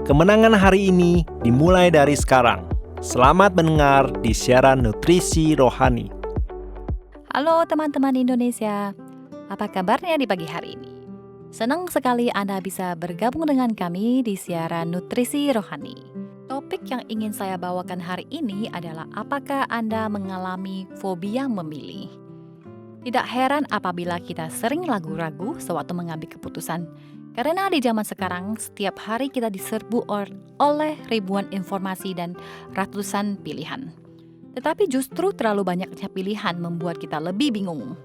Kemenangan hari ini dimulai dari sekarang. Selamat mendengar di siaran Nutrisi Rohani. Halo teman-teman Indonesia, apa kabarnya di pagi hari ini? Senang sekali Anda bisa bergabung dengan kami di siaran Nutrisi Rohani. Topik yang ingin saya bawakan hari ini adalah apakah Anda mengalami fobia memilih? Tidak heran apabila kita sering ragu-ragu sewaktu mengambil keputusan. Karena di zaman sekarang, setiap hari kita diserbu oleh ribuan informasi dan ratusan pilihan. Tetapi justru terlalu banyaknya pilihan membuat kita lebih bingung.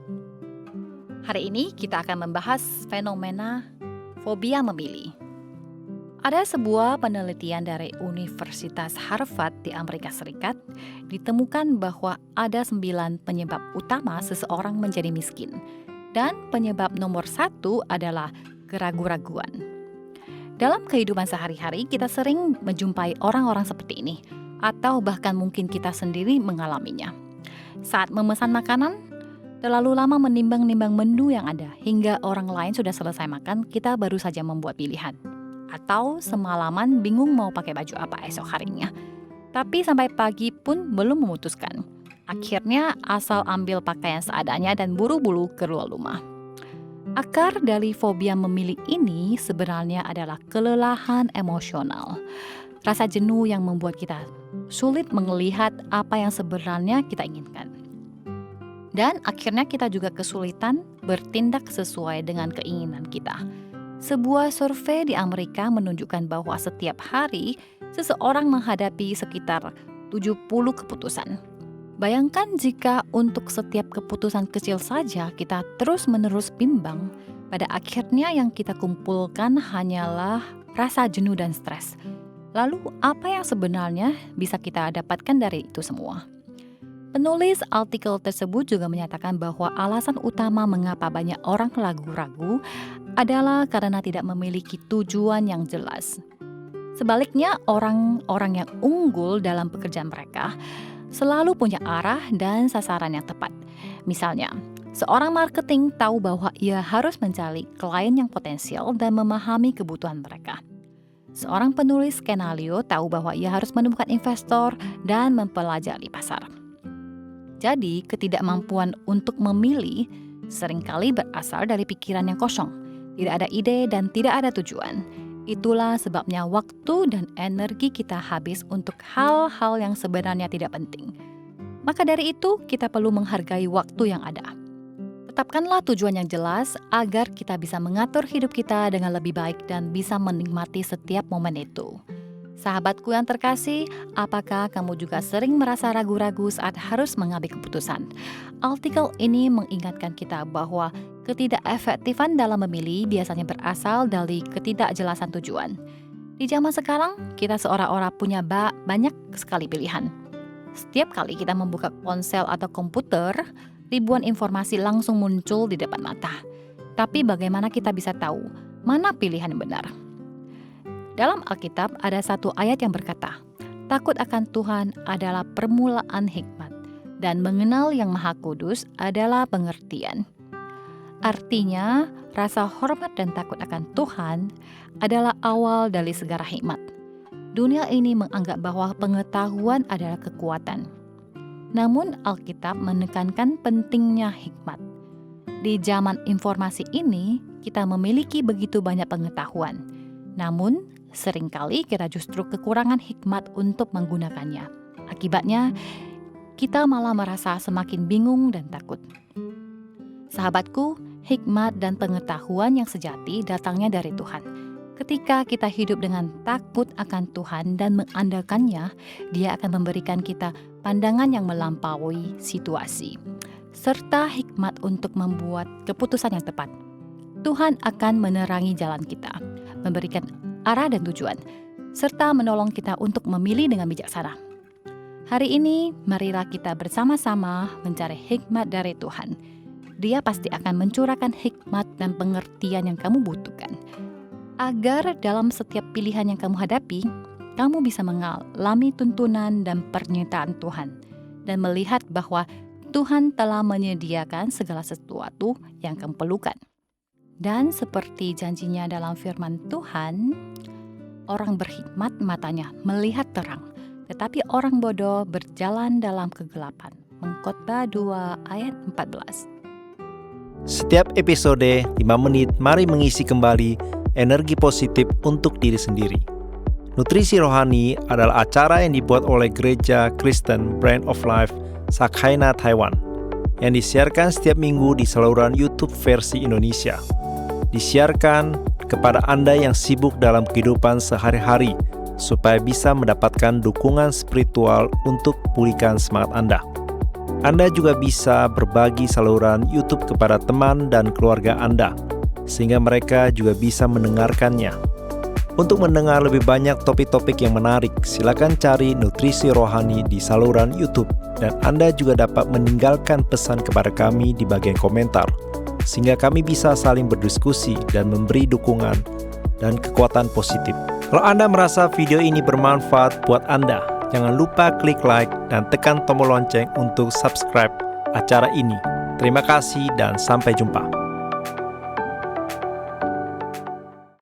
Hari ini kita akan membahas fenomena fobia memilih. Ada sebuah penelitian dari Universitas Harvard di Amerika Serikat ditemukan bahwa ada 9 penyebab utama seseorang menjadi miskin. Dan penyebab nomor 1 adalah keraguan-raguan. Dalam kehidupan sehari-hari kita sering menjumpai orang-orang seperti ini, atau bahkan mungkin kita sendiri mengalaminya. Saat memesan makanan, terlalu lama menimbang-nimbang menu yang ada, hingga orang lain sudah selesai makan, kita baru saja membuat pilihan. Atau semalaman bingung mau pakai baju apa esok harinya. Tapi sampai pagi pun belum memutuskan. Akhirnya asal ambil pakaian seadanya dan buru-buru keluar rumah. Akar dari fobia memilih ini sebenarnya adalah kelelahan emosional. Rasa jenuh yang membuat kita sulit melihat apa yang sebenarnya kita inginkan. Dan akhirnya kita juga kesulitan bertindak sesuai dengan keinginan kita. Sebuah survei di Amerika menunjukkan bahwa setiap hari seseorang menghadapi sekitar 70 keputusan. Bayangkan jika untuk setiap keputusan kecil saja kita terus-menerus bimbang, pada akhirnya yang kita kumpulkan hanyalah rasa jenuh dan stres. Lalu apa yang sebenarnya bisa kita dapatkan dari itu semua? Penulis artikel tersebut juga menyatakan bahwa alasan utama mengapa banyak orang ragu-ragu adalah karena tidak memiliki tujuan yang jelas. Sebaliknya, orang-orang yang unggul dalam pekerjaan mereka selalu punya arah dan sasaran yang tepat. Misalnya, seorang marketing tahu bahwa ia harus mencari klien yang potensial dan memahami kebutuhan mereka. Seorang penulis skenario tahu bahwa ia harus menemukan investor dan mempelajari pasar. Jadi, ketidakmampuan untuk memilih seringkali berasal dari pikiran yang kosong. Tidak ada ide dan tidak ada tujuan. Itulah sebabnya waktu dan energi kita habis untuk hal-hal yang sebenarnya tidak penting. Maka dari itu, kita perlu menghargai waktu yang ada. Tetapkanlah tujuan yang jelas agar kita bisa mengatur hidup kita dengan lebih baik dan bisa menikmati setiap momen itu. Sahabatku yang terkasih, apakah kamu juga sering merasa ragu-ragu saat harus mengambil keputusan? Artikel ini mengingatkan kita bahwa ketidakefektifan dalam memilih biasanya berasal dari ketidakjelasan tujuan. Di zaman sekarang, kita seolah-olah punya banyak sekali pilihan. Setiap kali kita membuka ponsel atau komputer, ribuan informasi langsung muncul di depan mata. Tapi bagaimana kita bisa tahu mana pilihan yang benar? Dalam Alkitab ada satu ayat yang berkata, "Takut akan Tuhan adalah permulaan hikmat, dan mengenal Yang Maha Kudus adalah pengertian." Artinya, rasa hormat dan takut akan Tuhan adalah awal dari segala hikmat. Dunia ini menganggap bahwa pengetahuan adalah kekuatan. Namun, Alkitab menekankan pentingnya hikmat. Di zaman informasi ini, kita memiliki begitu banyak pengetahuan. Namun, seringkali kita justru kekurangan hikmat untuk menggunakannya. Akibatnya, kita malah merasa semakin bingung dan takut. Sahabatku, hikmat dan pengetahuan yang sejati datangnya dari Tuhan. Ketika kita hidup dengan takut akan Tuhan dan mengandalkannya, Dia akan memberikan kita pandangan yang melampaui situasi, serta hikmat untuk membuat keputusan yang tepat. Tuhan akan menerangi jalan kita, memberikan arah dan tujuan, serta menolong kita untuk memilih dengan bijaksana. Hari ini, marilah kita bersama-sama mencari hikmat dari Tuhan. Dia pasti akan mencurahkan hikmat dan pengertian yang kamu butuhkan. Agar dalam setiap pilihan yang kamu hadapi, kamu bisa mengalami tuntunan dan pernyataan Tuhan. Dan melihat bahwa Tuhan telah menyediakan segala sesuatu yang kamu perlukan. Dan seperti janjinya dalam firman Tuhan, Orang berhikmat matanya melihat terang, tetapi orang bodoh berjalan dalam kegelapan. Pengkhotbah 2 ayat 14. Setiap episode 5 menit, mari mengisi kembali energi positif untuk diri sendiri. Nutrisi Rohani adalah acara yang dibuat oleh Gereja Kristen Brand of Life Sakhaina Taiwan, yang disiarkan setiap minggu di saluran YouTube versi Indonesia. Disiarkan kepada Anda yang sibuk dalam kehidupan sehari-hari, supaya bisa mendapatkan dukungan spiritual untuk pulihkan semangat Anda. Anda juga bisa berbagi saluran YouTube kepada teman dan keluarga Anda, sehingga mereka juga bisa mendengarkannya. Untuk mendengar lebih banyak topik-topik yang menarik, silakan cari Nutrisi Rohani di saluran YouTube, dan Anda juga dapat meninggalkan pesan kepada kami di bagian komentar, sehingga kami bisa saling berdiskusi dan memberi dukungan dan kekuatan positif. Kalau Anda merasa video ini bermanfaat buat Anda, jangan lupa klik like dan tekan tombol lonceng untuk subscribe acara ini. Terima kasih dan sampai jumpa.